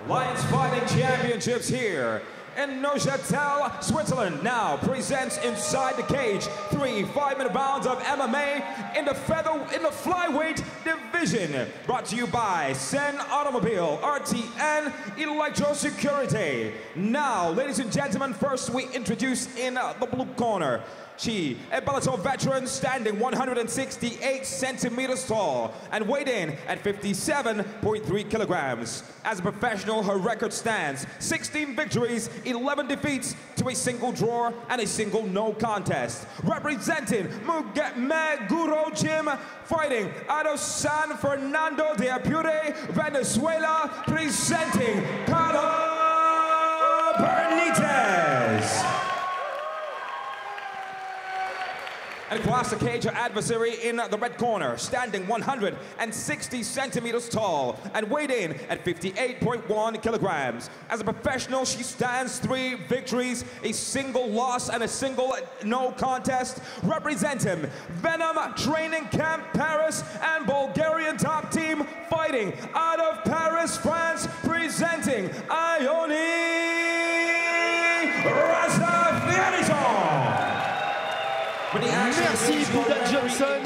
Lions Fighting Championships here in Neuchâtel, Switzerland. Now presents inside the cage 3 5-minute rounds of MMA in the flyweight division. Brought to you by Sen Automobile, RTN Electro Security. Now, ladies and gentlemen, first we introduce in the blue corner. She, a Bellator veteran, standing 168 centimeters tall and weighed in at 57.3 kilograms. As a professional, her record stands 16 victories, 11 defeats to a single draw and a single no contest. Representing Meguro Gym, fighting out of San Fernando de Apure, Venezuela, presenting Carla Benitez. And across the cage, her adversary in the red corner, standing 160 centimeters tall and weighed in at 58.1 kilograms. As a professional, she stands 3 victories, a single loss, and a single no contest. Representing Venom Training Camp Paris and Bulgarian top team, fighting out of Paris, France, presenting Ioni Razafianison. Merci Buddha Johnson.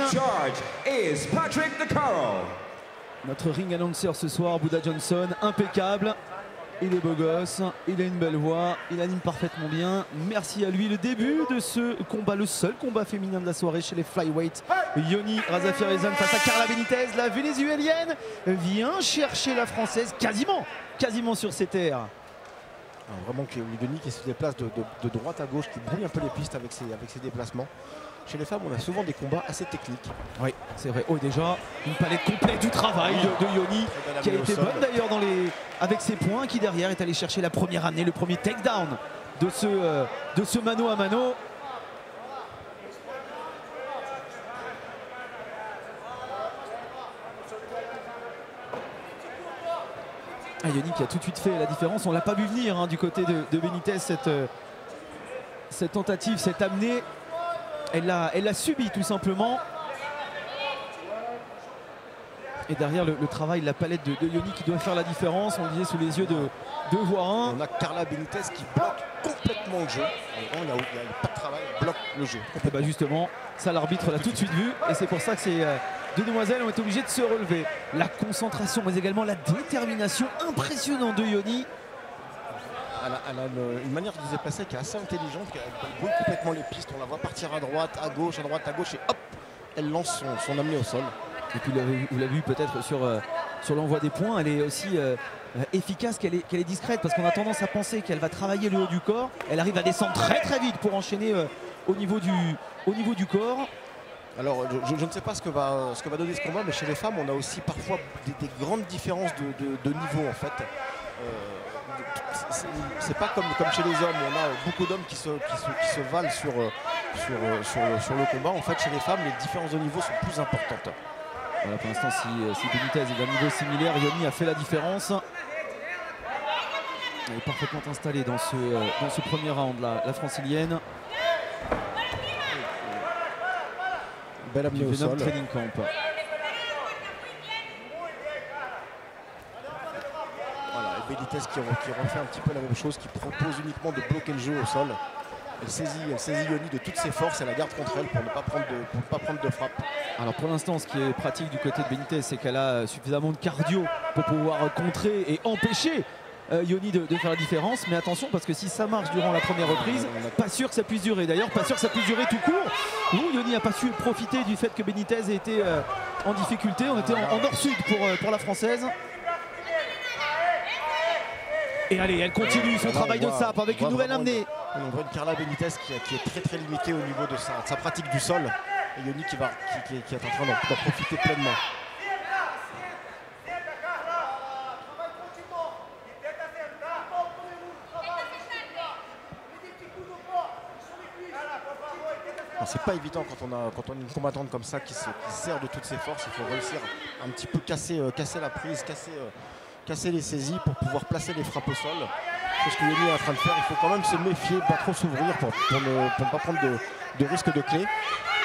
Is Patrick DeCaro. Notre ring announcer ce soir, Buddha Johnson, impeccable. Il est beau gosse, il a une belle voix, il anime parfaitement bien. Merci à lui. Le début de ce combat, le seul combat féminin de la soirée chez les flyweight. Ioni Razafianison face à Carla Benitez, la vénézuélienne, vient chercher la française quasiment sur ses terres. Alors vraiment que Ioni qui se déplace de droite à gauche, qui brouille un peu les pistes avec ses déplacements. Chez les femmes, on a souvent des combats assez techniques. Oui, c'est vrai. Oh, déjà, une palette complète du travail de Ioni, qui a été bonne d'ailleurs avec ses points, qui derrière est allé chercher la première année, le premier takedown de ce mano à mano. Ioni qui a tout de suite fait la différence. On ne l'a pas vu venir du côté de Benitez, cette tentative, cette amenée. Elle l'a subi tout simplement. Et derrière le travail, la palette de Ioni qui doit faire la différence. On le disait sous les yeux de Voirin. On a Carla Benitez qui bloque complètement le jeu. Il n'y a pas de travail, elle bloque le jeu. Et bah justement, ça l'arbitre l'a tout de suite vu. Et c'est pour ça que ces deux demoiselles ont été obligées de se relever. La concentration, mais également la détermination impressionnante de Ioni. Elle a une manière de se déplacer qui est assez intelligente, elle brouille complètement les pistes, on la voit partir à droite, à gauche, et hop, elle lance son amenée au sol. Et puis vous l'avez vu peut-être sur l'envoi des points, elle est aussi efficace qu'elle est discrète, parce qu'on a tendance à penser qu'elle va travailler le haut du corps. Elle arrive à descendre très vite pour enchaîner au niveau du corps. Alors je ne sais pas ce que va donner ce combat, mais chez les femmes on a aussi parfois des grandes différences de niveau en fait. C'est pas comme chez les hommes, on a beaucoup d'hommes qui se valent sur le combat. En fait, chez les femmes, les différences de niveau sont plus importantes. Voilà, pour l'instant, si Benitez est d'un niveau similaire, Ioni a fait la différence. Elle est parfaitement installée dans ce premier round, la francilienne. Belle amenée au sol. Training Camp. Benitez qui refait un petit peu la même chose, qui propose uniquement de bloquer le jeu au sol. Elle saisit Ioni de toutes ses forces, elle la garde contre elle pour ne pas prendre de frappe. Alors pour l'instant, ce qui est pratique du côté de Benitez, c'est qu'elle a suffisamment de cardio pour pouvoir contrer et empêcher Ioni de faire la différence. Mais attention, parce que si ça marche durant la première reprise, pas sûr que ça puisse durer. D'ailleurs, pas sûr que ça puisse durer tout court. Ioni n'a pas su profiter du fait que Benitez était en difficulté. On était en nord-sud pour la française. Et allez, elle continue son travail de sape avec une nouvelle amenée. On voit une Carla Benitez qui est très limitée au niveau de sa pratique du sol. Et Ioni qui est en train d'en profiter pleinement. C'est pas évident quand on a une combattante comme ça qui sert de toutes ses forces. Il faut réussir un petit peu casser la prise, casser les saisies pour pouvoir placer les frappes au sol. C'est ce que Ioni est en train de faire. Il faut quand même se méfier, pas trop s'ouvrir pour ne pas prendre de risque de clé.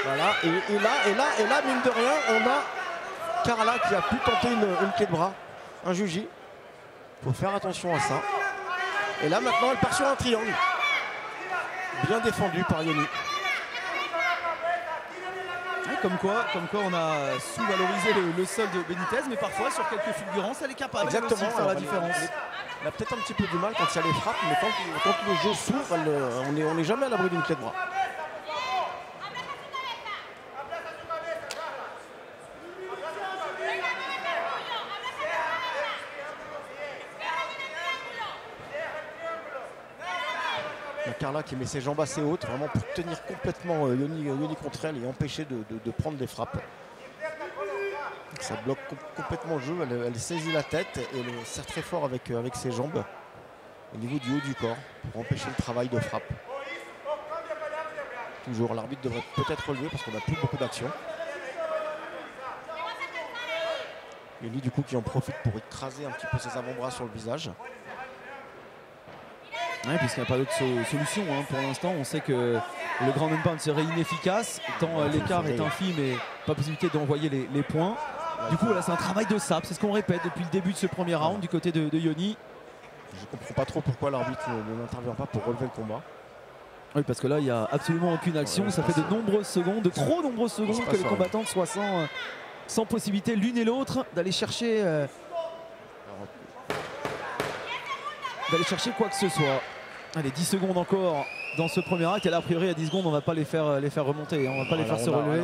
Voilà. Et là, mine de rien, on a Carla qui a pu tenter une clé de bras, un juji. faut faire attention à ça. Et là maintenant elle part sur un triangle. Bien défendu par Yoni. Ouais, comme quoi on a sous-valorisé le sol de Benitez, mais parfois sur quelques fulgurances, elle est capable aussi de faire la différence. Elle a peut-être un petit peu du mal quand il y a les frappes, mais quand le jeu s'ouvre, on n'est jamais à l'abri d'une clé de bras. Carla qui met ses jambes assez hautes, vraiment pour tenir complètement Yoni contre elle et empêcher de prendre des frappes. Donc ça bloque complètement le jeu, elle saisit la tête et elle serre très fort avec ses jambes au niveau du haut du corps pour empêcher le travail de frappe. Toujours, l'arbitre devrait peut-être relever parce qu'on n'a plus beaucoup d'action. Yoni du coup qui en profite pour écraser un petit peu ses avant-bras sur le visage. Ouais, puisqu'il n'y a pas d'autre solution hein. Pour l'instant, on sait que le grand pound serait inefficace, tant l'écart est infime et pas possibilité d'envoyer les points. Du coup, là, c'est un travail de sape, c'est ce qu'on répète depuis le début de ce premier round du côté de Yoni. Je comprends pas trop pourquoi l'arbitre n'intervient pas pour relever le combat. Oui, parce que là, il n'y a absolument aucune action. Ça fait de nombreuses secondes, de trop nombreuses secondes que les combattants soient sans possibilité l'une et l'autre d'aller chercher quoi que ce soit. Allez, 10 secondes encore dans ce premier acte. Et là, a priori, à 10 secondes, on ne va pas les faire remonter. On ne va pas les faire se relever.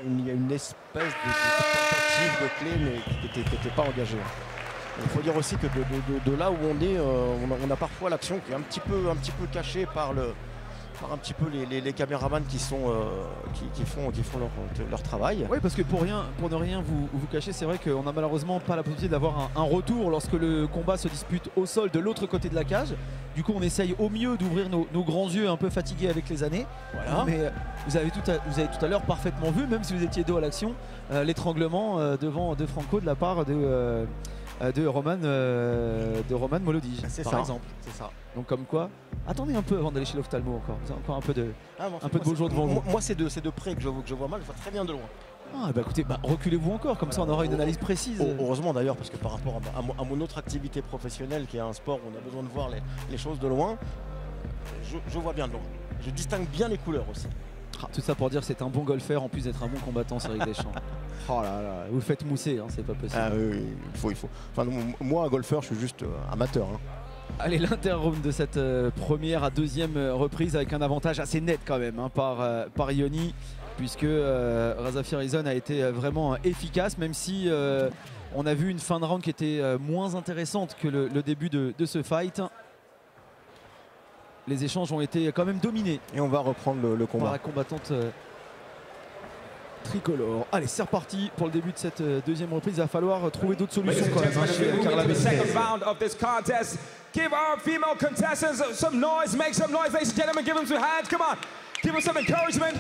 Il y a une espèce de tentative de clé, mais qui n'était pas engagée. Il faut dire aussi que de là où on est, on a parfois l'action qui est un petit peu cachée par un petit peu les caméramans qui font leur travail. Oui, parce que pour ne rien vous cacher, c'est vrai qu'on n'a malheureusement pas la possibilité d'avoir un retour lorsque le combat se dispute au sol de l'autre côté de la cage. Du coup, on essaye au mieux d'ouvrir nos grands yeux un peu fatigués avec les années. Voilà. Mais vous avez tout à l'heure parfaitement vu, même si vous étiez dos à l'action, l'étranglement de Franco de la part de Roman Molodij, par exemple. C'est ça. Donc comme quoi, attendez un peu avant d'aller chez l'ophtalmo encore. Vous avez encore un peu de beau jour devant vous. Moi c'est de près que je vois mal, je vois très bien de loin. Ah bah écoutez, reculez-vous encore, comme ça on aura une analyse précise. Heureusement d'ailleurs, parce que par rapport à mon autre activité professionnelle qui est un sport où on a besoin de voir les choses de loin, je vois bien de loin. Je distingue bien les couleurs aussi. Tout ça pour dire que c'est un bon golfeur en plus d'être un bon combattant, Cyril Deschamps. Oh là là, vous le faites mousser, hein, c'est pas possible. Ah oui, il faut. Enfin, moi, un golfeur, je suis juste amateur. Hein. Allez, l'inter-round de cette première à deuxième reprise avec un avantage assez net quand même hein, par Yoni, puisque Reza Firizon a été vraiment efficace, même si on a vu une fin de round qui était moins intéressante que le début de ce fight. Les échanges ont été quand même dominés. Et on va reprendre le combat. Par la combattante tricolore. Allez, c'est reparti pour le début de cette deuxième reprise. Il va falloir trouver d'autres solutions quand même. Give our female contestants some noise, make some noise, ladies and gentlemen, give them some hands, come on, give them some encouragement.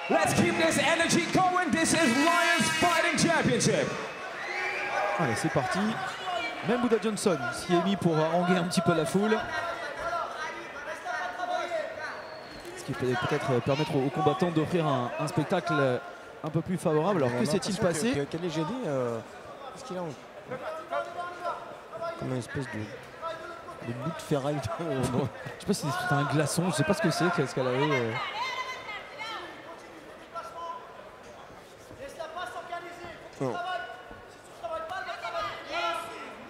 Let's keep this energy going, this is Lions Fighting Championship. Allez, c'est parti. Même Buddha Johnson s'y est mis pour haranguer un petit peu la foule. Ce qui peut peut-être permettre aux combattants d'offrir un spectacle un peu plus favorable. Alors que s'est-il passé? Quel est gêné qu'est-ce qu'il a comme une espèce de bout de ferraille. Je sais pas si c'est un glaçon, je sais pas ce que c'est, qu'est-ce qu'elle avait.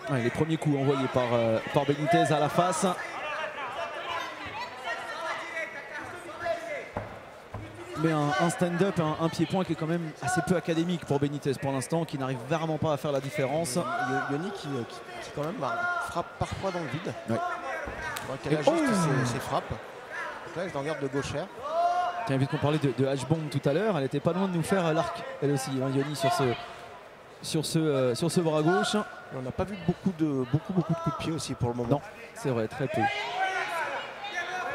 Ouais, les premiers coups envoyés par Benitez à la face. Mais un stand-up, un pied-point qui est quand même assez peu académique pour Benitez pour l'instant, qui n'arrive vraiment pas à faire la différence. Yoni qui quand même frappe parfois dans le vide. Ouais. Qu'elle ajuste ses frappes. Donc là, elle en garde de gauchère. Tiens, vite qu'on parlait de H-bomb tout à l'heure, elle était pas loin de nous faire l'arc, elle aussi, hein, Yoni sur ce bras gauche. Et on n'a pas vu beaucoup de coups de pied aussi pour le moment. Non, c'est vrai, très peu.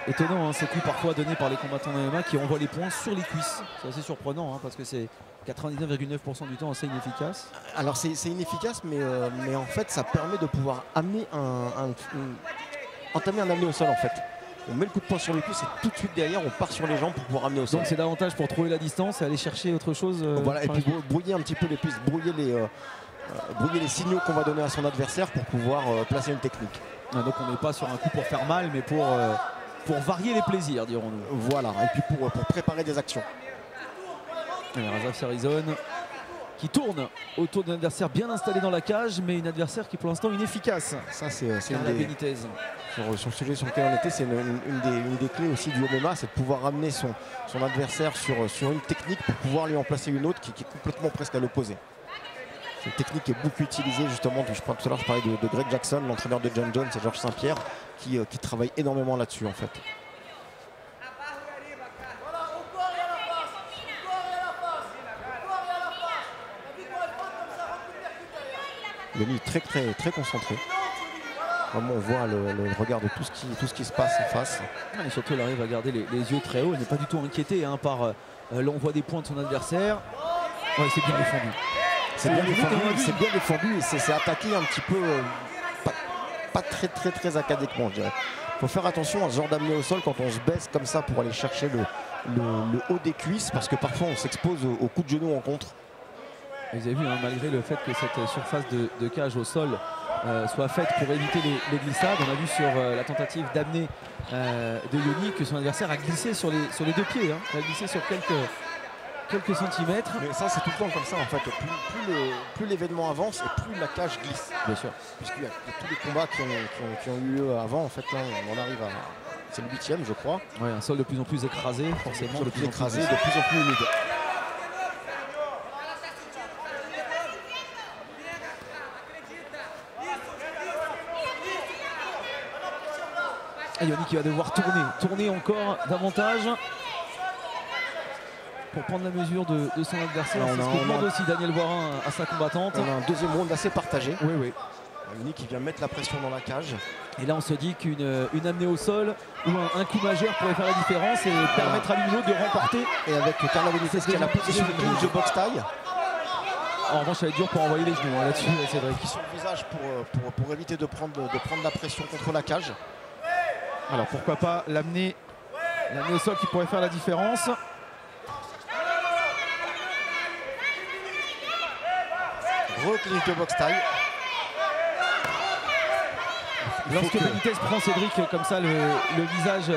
Étonnant hein, ces coups parfois donnés par les combattants de MMA qui envoient les points sur les cuisses. C'est assez surprenant hein, parce que c'est 99,9% du temps assez inefficace. Alors c'est inefficace mais en fait ça permet de pouvoir amener entamer un amené au sol en fait. On met le coup de poing sur les cuisses et tout de suite derrière on part sur les jambes pour pouvoir amener au sol. Donc c'est davantage pour trouver la distance et aller chercher autre chose. Voilà, et puis brouiller un petit peu les cuisses, brouiller brouiller les signaux qu'on va donner à son adversaire pour pouvoir placer une technique. Donc on n'est pas sur un coup pour faire mal, mais pour varier les plaisirs, dirons-nous. Voilà, et puis pour préparer des actions. Razaf Sarizone qui tourne autour d'un adversaire bien installé dans la cage, mais une adversaire qui est pour l'instant inefficace. Ça, c'est Carla Benitez. sur le sujet sur lequel on était, c'est une des clés aussi du MMA, c'est de pouvoir ramener son adversaire sur une technique pour pouvoir lui en placer une autre qui est complètement presque à l'opposé. Cette technique est beaucoup utilisée justement, tout à l'heure je parlais de Greg Jackson, l'entraîneur de John Jones et Georges Saint-Pierre, qui travaille énormément là-dessus en fait. Yoni est très concentré. Vraiment on voit le regard de tout ce qui se passe en face. Et surtout elle arrive à garder les yeux très hauts, elle n'est pas du tout inquiétée par l'envoi des points de son adversaire. Ouais, c'est bien défendu. C'est bien défendu et c'est attaqué un petit peu pas très académiquement, je dirais. Il faut faire attention à ce genre d'amener au sol quand on se baisse comme ça pour aller chercher le haut des cuisses, parce que parfois on s'expose aux coups de genoux en contre. Vous avez vu, hein, malgré le fait que cette surface de cage au sol soit faite pour éviter les glissades, on a vu sur la tentative d'amener de Yoni que son adversaire a glissé sur les deux pieds. Hein. Il a glissé sur quelques centimètres. Mais ça c'est tout le temps comme ça en fait. Plus l'événement avance et plus la cage glisse. Bien sûr. Puisqu'il y a tous les combats qui ont eu lieu avant, en fait là on arrive à... C'est le 8e je crois. Ouais, un sol de plus en plus écrasé, forcément. De plus en plus humide. Yoni qui va devoir tourner encore davantage pour prendre la mesure de son adversaire. C'est ce que demande aussi Daniel Voirin à sa combattante. On a un deuxième round assez partagé. Oui. Yoni qui vient mettre la pression dans la cage. Et là on se dit qu'une amenée au sol ou un coup majeur pourrait faire la différence et permettre à l'une ou l'autre de remporter. Et avec Carla Benitez qui a la position de boxe taille. En revanche ça va être dur pour envoyer les genoux là-dessus, Cédric. Qui sur le visage pour éviter de prendre la pression contre la cage. Alors pourquoi pas l'amener au sol qui pourrait faire la différence. Reclinche de boxe taille. Lorsque Benitez prend Cédric comme ça le visage,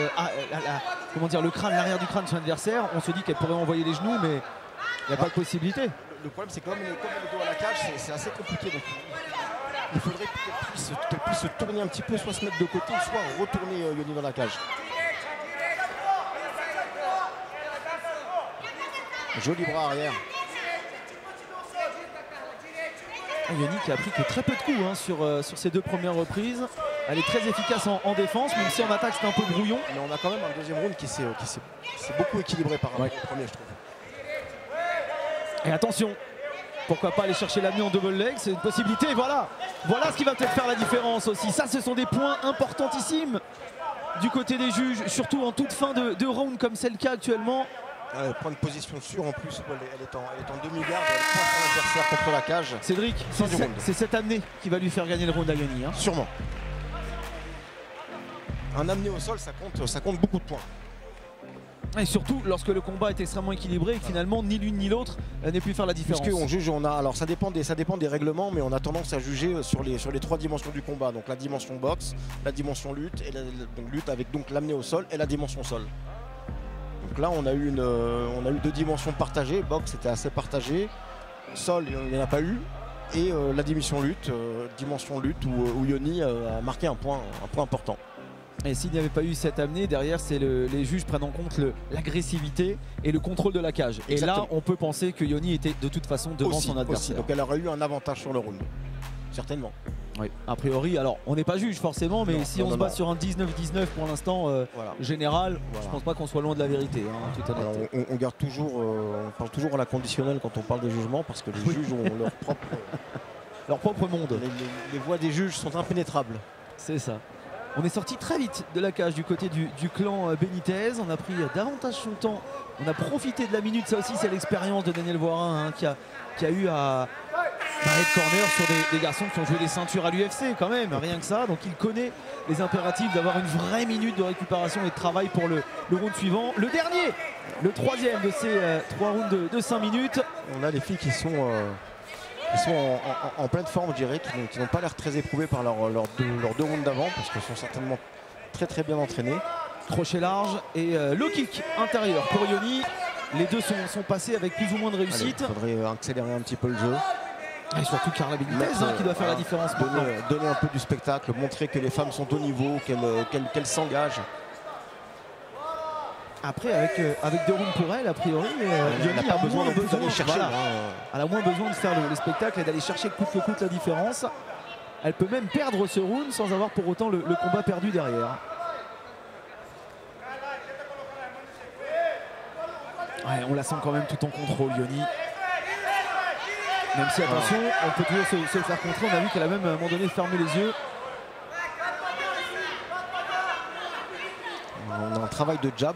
comment dire, le crâne, l'arrière du crâne de son adversaire, on se dit qu'elle pourrait envoyer les genoux, mais il n'y a pas de possibilité. Le problème c'est que comme elle est dos à la cage, c'est assez compliqué. Donc il faudrait qu'elle puisse se tourner un petit peu, soit se mettre de côté, soit retourner Yoni dans la cage. Joli bras arrière. Yoni qui a pris que très peu de coups sur ses deux premières reprises. Elle est très efficace en défense, même si en attaque c'est un peu brouillon. Mais on a quand même un deuxième round qui s'est beaucoup équilibré par rapport au premier, je trouve. Et attention, pourquoi pas aller chercher l'amener en double leg, c'est une possibilité. Voilà ce qui va peut-être faire la différence aussi. Ça, ce sont des points importantissimes du côté des juges, surtout en toute fin de round comme c'est le cas actuellement. Elle prend une position sûre en plus, elle est en demi-garde, elle prend son adversaire contre la cage. Cédric, c'est cette amenée qui va lui faire gagner le round à Yoni. Hein. Sûrement. Un amené au sol, ça compte beaucoup de points. Et surtout lorsque le combat est extrêmement équilibré et que finalement ni l'une ni l'autre n'ait pu faire la différence. Puisqu'on juge, alors ça dépend des règlements, mais on a tendance à juger sur les trois dimensions du combat. Donc la dimension boxe, la dimension lutte, et donc lutte avec donc l'amené au sol et la dimension sol. Donc là on a eu deux dimensions partagées. Boxe c'était assez partagé, sol il n'y en a pas eu. Et la dimension lutte où Yoni a marqué un point important. Et s'il n'y avait pas eu cette amenée, derrière, les juges prennent en compte l'agressivité et le contrôle de la cage. Exactement. Et là, on peut penser que Yoni était de toute façon devant son adversaire. Donc elle aurait eu un avantage sur le round. Certainement. Oui, a priori, alors on n'est pas juge forcément, mais si on se base sur un 19-19 pour l'instant général, je pense pas qu'on soit loin de la vérité. Hein, tout alors, on garde toujours, on parle toujours à la conditionnelle quand on parle des jugements, parce que les juges ont leur propre monde. Les voix des juges sont impénétrables. C'est ça. On est sorti très vite de la cage du côté du clan Benitez. On a pris davantage son temps. On a profité de la minute. Ça aussi, c'est l'expérience de Daniel Voirin qui a eu à être corner sur des garçons qui ont joué des ceintures à l'UFC quand même. Rien que ça. Donc il connaît les impératifs d'avoir une vraie minute de récupération et de travail pour le round suivant. Le dernier, le troisième de ces 3 rounds de 5 minutes. On a les filles qui sont Ils sont en pleine forme, je dirais, qui n'ont pas l'air très éprouvés par leurs deux rounds d'avant, parce qu'ils sont certainement très bien entraînés. Crochet large et low kick intérieur pour Ioni. Les deux sont passés avec plus ou moins de réussite. Il faudrait accélérer un petit peu le jeu. Et surtout Carla Benitez qui doit faire la différence maintenant. Donner un peu du spectacle, montrer que les femmes sont au niveau, qu'elles s'engagent. Après, avec deux rounds pour elle, a priori, Ioni a moins besoin de chercher. Voilà. Elle a moins besoin de faire le spectacle et d'aller chercher coûte que coûte la différence. Elle peut même perdre ce round sans avoir pour autant le combat perdu derrière. Ouais, on la sent quand même tout en contrôle, Ioni. Même si, attention, on peut toujours se faire contrer. On a vu qu'elle a même à un moment donné fermé les yeux. On a un travail de jab.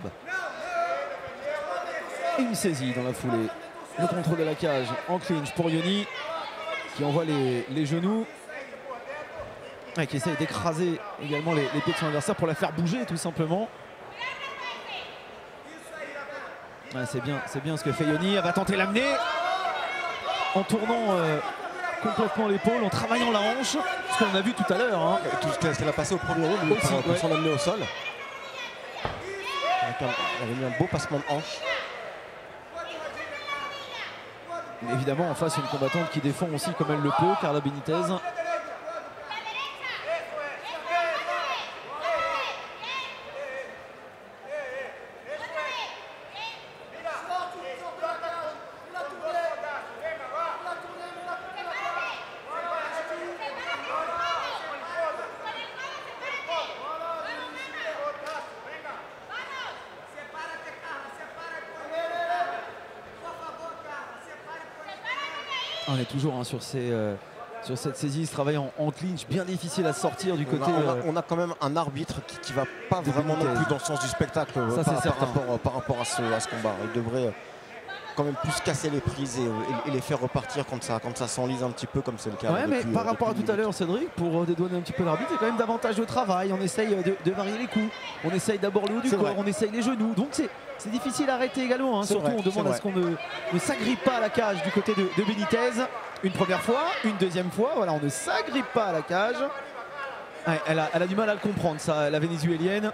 Et une saisie dans la foulée. Le contrôle de la cage en clinch pour Ioni, qui envoie les genoux. Et qui essaye d'écraser également les pieds de son adversaire pour la faire bouger tout simplement. Ouais, c'est bien ce que fait Ioni. Elle va tenter l'amener en tournant complètement l'épaule, en travaillant la hanche, ce qu'on a vu tout à l'heure. Hein. Tout ce qu'elle a passé au premier round pour s'en amener au sol. Elle avait mis un beau passement de hanche. Évidemment, en face, une combattante qui défend aussi comme elle le peut, Carla Benitez. On est toujours sur cette saisie, ce travail en clinch, bien difficile à sortir du côté. On a quand même un arbitre qui va pas vraiment non plus dans le sens du spectacle par rapport à ce combat. Il devrait quand même plus casser les prises et les faire repartir quand ça s'enlise un petit peu, comme c'est le cas. Ouais, mais par rapport à tout à l'heure, Cédric, pour dédouaner un petit peu l'arbitre, il y a quand même davantage de travail. On essaye de varier les coups, on essaye d'abord le haut du corps, on essaye les genoux. Donc c'est difficile à arrêter également. Hein. Surtout, on demande à ce qu'on ne s'agrippe pas à la cage du côté de Benitez. Une première fois, une deuxième fois, voilà, on ne s'agrippe pas à la cage. Ouais, elle a du mal à le comprendre, ça, la vénézuélienne.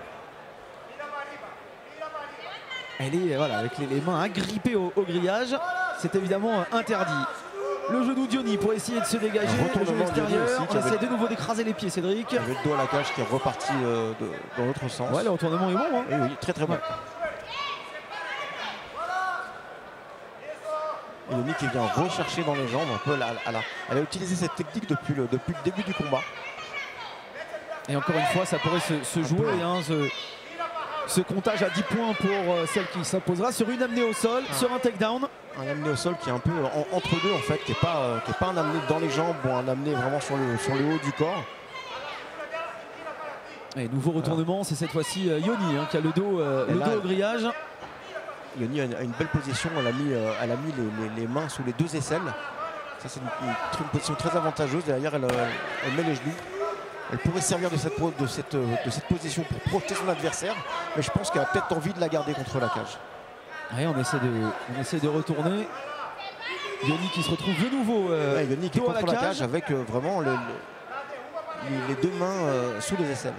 Elle est avec les mains agrippées au grillage. C'est évidemment interdit. Le genou d'Ioni pour essayer de se dégager. Le genou extérieur. On essaie de nouveau d'écraser les pieds, Cédric. Il y avait le dos à la cage qui est reparti dans l'autre sens. Ouais, le retournement est bon. Hein. Oui, très bon. Ouais. Ioni qui vient rechercher dans les jambes un peu. Elle a utilisé cette technique depuis le début du combat. Et encore une fois, ça pourrait se jouer. Hein, ce comptage à 10 points pour celle qui s'imposera sur une amenée au sol, sur un takedown. Un amené au sol qui est un peu entre deux en fait, qui n'est pas un amené dans les jambes ou un amené vraiment sur le haut du corps. Et nouveau retournement, c'est cette fois-ci Ioni qui a le dos au grillage. Ioni a une belle position, elle a mis les mains sous les deux aisselles. Ça c'est une position très avantageuse. Derrière elle met les genoux. Elle pourrait servir de cette position pour projeter son adversaire, mais je pense qu'elle a peut-être envie de la garder contre la cage. Ouais, on essaie de retourner. Ioni qui se retrouve de nouveau Ioni qui est contre la cage avec vraiment les deux mains sous les aisselles.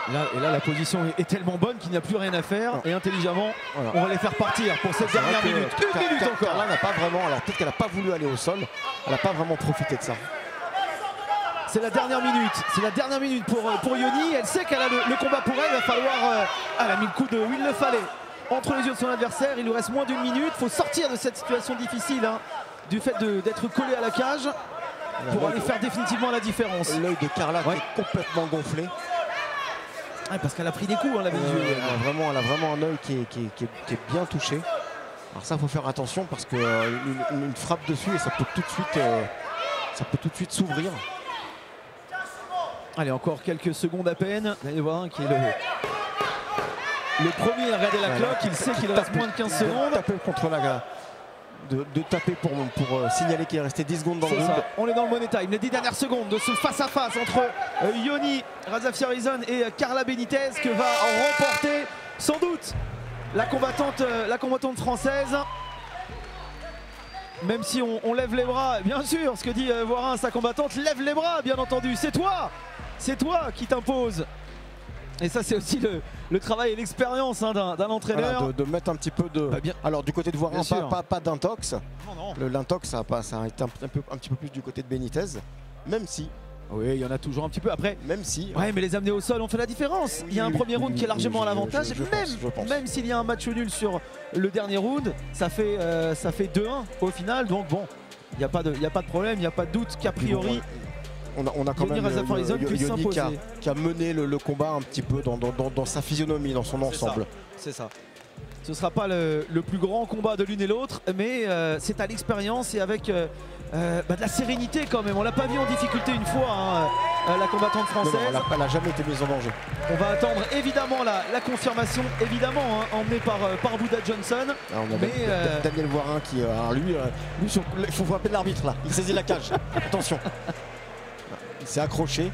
Et là, la position est tellement bonne qu'il n'y a plus rien à faire. Et intelligemment, on va les faire partir pour cette dernière minute. Une minute encore. Carla n'a pas vraiment, alors peut-être qu'elle n'a pas voulu aller au sol, elle n'a pas vraiment profité de ça. C'est la dernière minute. C'est la dernière minute pour Ioni. Elle sait qu'elle a le combat pour elle. Il va falloir. Elle a mis le coup où il le fallait. Entre les yeux de son adversaire, il lui reste moins d'une minute. Il faut sortir de cette situation difficile, hein, du fait d'être collé à la cage pour aller faire définitivement la différence. L'œil de Carla qui est complètement gonflé. Ouais, parce qu'elle a pris des coups, hein, la Vénézuélienne. Elle a vraiment un œil qui est bien touché. Alors ça, il faut faire attention parce qu'une frappe dessus et ça peut tout de suite s'ouvrir. Allez, encore quelques secondes à peine. Vous allez voir qui est le premier à regarder la cloque. Il sait qu'il reste moins de 15 secondes. Taper contre de taper pour signaler qu'il est resté 10 secondes dans le round. On est dans le money time. Les 10 dernières secondes de ce face-à-face entre Ioni Razafia-Rizon et Carla Benitez que va remporter sans doute la combattante française. même si on lève les bras, bien sûr, ce que dit Voirin, sa combattante, lève les bras, bien entendu. C'est toi qui t'impose. Et ça, c'est aussi le travail et l'expérience d'un entraîneur. Voilà, de mettre un petit peu de... Alors, du côté de Voirin, pas d'intox. L'intox, ça a été un petit peu plus du côté de Benitez, même si... Oui, il y en a toujours un petit peu. Après, même si... Ouais, mais les amener au sol, on fait la différence. Oui, il y a un premier round qui est largement à l'avantage. Même s'il y a un match nul sur le dernier round, ça fait 2-1 au final. Donc bon, il n'y a pas de problème, il n'y a pas de doute qu'a priori... On a quand même Yoni qui a mené le combat un petit peu dans sa physionomie, dans son ensemble. C'est ça. Ce ne sera pas le plus grand combat de l'une et l'autre, mais c'est à l'expérience et avec de la sérénité quand même. On l'a pas vu en difficulté une fois, hein, la combattante française. Non, elle n'a jamais été mise en danger. On va attendre évidemment la confirmation, évidemment, hein, emmenée par Buda Johnson. Alors, on a Daniel Voirin qui, lui, il faut frapper l'arbitre là. Il saisit la cage. Attention. Il s'est accroché.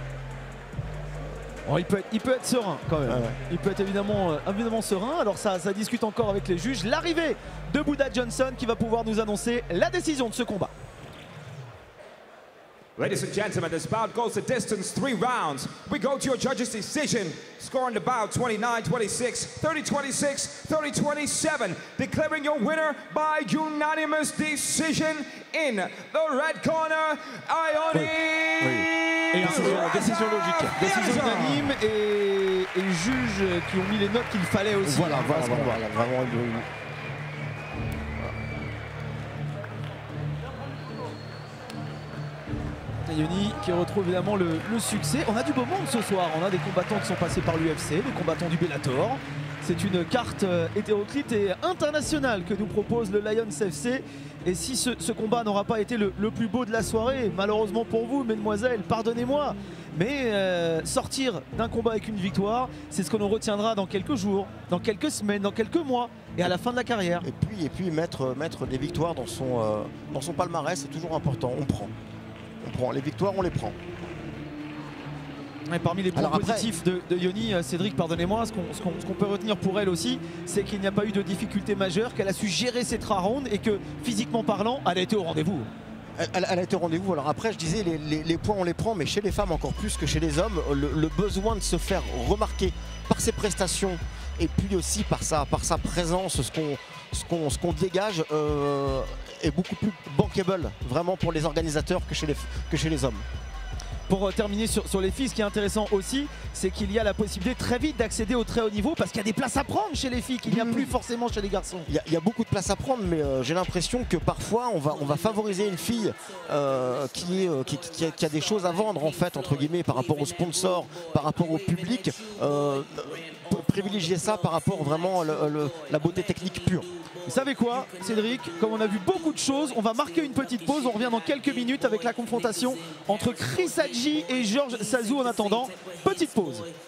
Oh, il peut être serein quand même. Ouais. Il peut être évidemment serein. Alors ça discute encore avec les juges. L'arrivée de Buda Johnson qui va pouvoir nous annoncer la décision de ce combat. Ladies and gentlemen, this bout goes the distance, 3 rounds. We go to your judges' decision. Scoring the bout 29-26, 30-26, 30-27. Declaring your winner by unanimous decision in the red corner, Ioni. Et décision logique. Décision unanime et juges qui ont mis les notes qu'il fallait aussi. Voilà, vraiment. Ioni qui retrouve évidemment le succès. On a du beau monde ce soir. On a des combattants qui sont passés par l'UFC, des combattants du Bellator. C'est une carte hétéroclite et internationale que nous propose le Lions FC. Et si ce combat n'aura pas été le plus beau de la soirée, malheureusement pour vous, mesdemoiselles, pardonnez-moi, mais sortir d'un combat avec une victoire, c'est ce que l'on retiendra dans quelques jours, dans quelques semaines, dans quelques mois et à la fin de la carrière. Et puis mettre des victoires dans son palmarès, c'est toujours important. On prend les victoires, on les prend. Et parmi les points positifs de Ioni, Cédric, pardonnez-moi, ce qu'on peut retenir pour elle aussi, c'est qu'il n'y a pas eu de difficulté majeure, qu'elle a su gérer ses 3 rounds et que physiquement parlant, elle a été au rendez-vous. Elle a été au rendez-vous. Alors après, je disais, les points on les prend, mais chez les femmes encore plus que chez les hommes, le besoin de se faire remarquer par ses prestations et puis aussi par sa présence, ce qu'on dégage est beaucoup plus bankable vraiment pour les organisateurs que chez les hommes. Pour terminer sur les filles, ce qui est intéressant aussi, c'est qu'il y a la possibilité très vite d'accéder au très haut niveau parce qu'il y a des places à prendre chez les filles qu'il n'y a plus forcément chez les garçons. Il y a beaucoup de places à prendre, mais j'ai l'impression que parfois on va favoriser une fille qui a des choses à vendre en fait, entre guillemets, par rapport aux sponsors, par rapport au public. Privilégier ça par rapport vraiment à la beauté technique pure. Vous savez quoi, Cédric, comme on a vu beaucoup de choses, on va marquer une petite pause. On revient dans quelques minutes avec la confrontation entre Chris Hadji et Georges Sazou. En attendant, petite pause.